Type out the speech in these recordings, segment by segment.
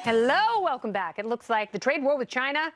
Hello, welcome back. It looks like the trade war with China,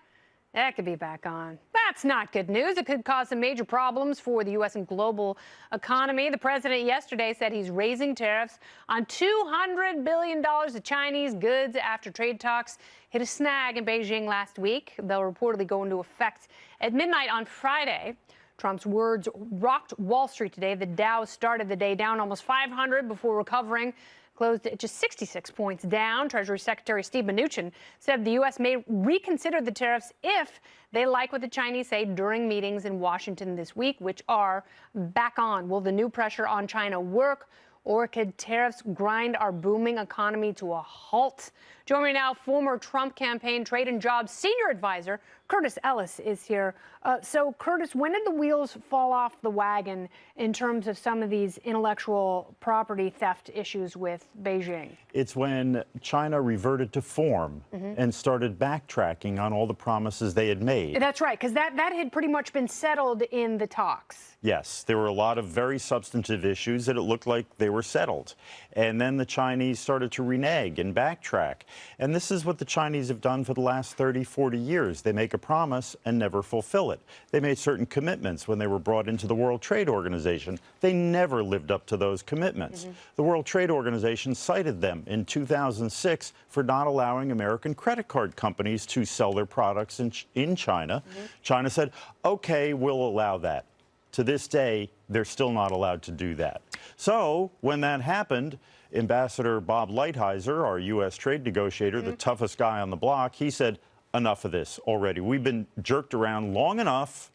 that could be back on. That's not good news. It could cause some major problems for the U.S. and global economy. The president yesterday said he's raising tariffs on $200 billion of Chinese goods after trade talks hit a snag in Beijing last week. They'll reportedly go into effect at midnight on Friday. Trump's words rocked Wall Street today. The Dow started the day down almost 500 before recovering, closed at just 66 points down. Treasury Secretary Steve Mnuchin said the U.S. may reconsider the tariffs if they like what the Chinese say during meetings in Washington this week, which are back on. Will the new pressure on China work, or could tariffs grind our booming economy to a halt? Joining me now, former Trump campaign trade and jobs senior advisor Curtis Ellis is here. So, Curtis, when did the wheels fall off the wagon in terms of some of these intellectual property theft issues with Beijing? It's when China reverted to form and started backtracking on all the promises they had made. That's right, because that had pretty much been settled in the talks. Yes, there were a lot of very substantive issues that it looked like they were settled. And then the Chinese started to renege and backtrack. And this is what the Chinese have done for the last 30, 40 years. They make a promise and never fulfill it. They made certain commitments when they were brought into the World Trade Organization. They never lived up to those commitments. The World Trade Organization cited them in 2006 for not allowing American credit card companies to sell their products in China. China said, okay, we'll allow that. To this day, they're still not allowed to do that. So when that happened, Ambassador Bob Lighthizer, our U.S. trade negotiator, the toughest guy on the block, he said, enough of this already. We've been jerked around long enough.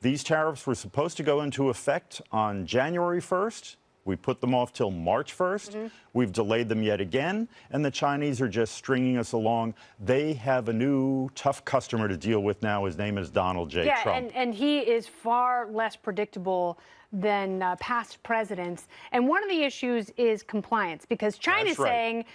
These tariffs were supposed to go into effect on January 1st. We put them off till March 1st. We've delayed them yet again, and the Chinese are just stringing us along. They have a new tough customer to deal with now. His name is Donald J. Trump. And he is far less predictable than past presidents. And one of the issues is compliance, because China's saying,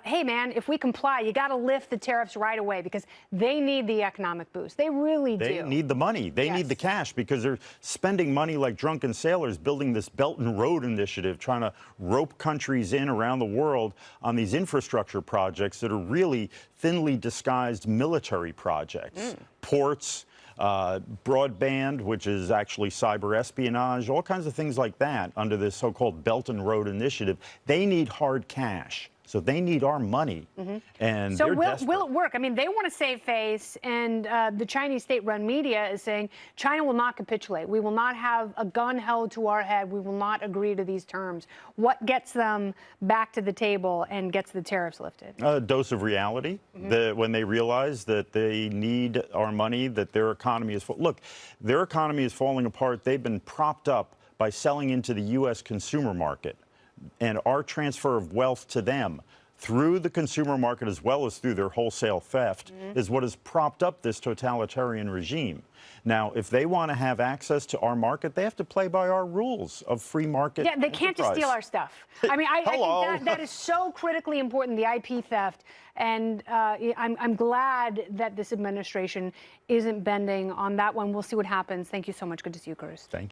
hey, man, if we comply, you got to lift the tariffs right away, because they need the economic boost. They really do. They need the money. They need the cash, because they're spending money like drunken sailors building this Belt and Road Initiative, trying to rope countries in around the world on these infrastructure projects that are really thinly disguised military projects. Ports, broadband, which is actually cyber espionage, all kinds of things like that under this so-called Belt and Road Initiative. They need hard cash. So they need our money, and so they're will it work? I mean, they want to save face, and the Chinese state-run media is saying China will not capitulate. We will not have a gun held to our head. We will not agree to these terms. What gets them back to the table and gets the tariffs lifted? A dose of reality. When they realize that they need our money, that their economy is look, their economy is falling apart. They've been propped up by selling into the U.S. consumer market. And our transfer of wealth to them through the consumer market, as well as through their wholesale theft, is what has propped up this totalitarian regime. Now, if they want to have access to our market, they have to play by our rules of free market. Yeah, they can't just steal our stuff. I mean, I think that is so critically important, the IP theft. And I'm glad that this administration isn't bending on that one. We'll see what happens. Thank you so much. Good to see you, Curtis. Thank you.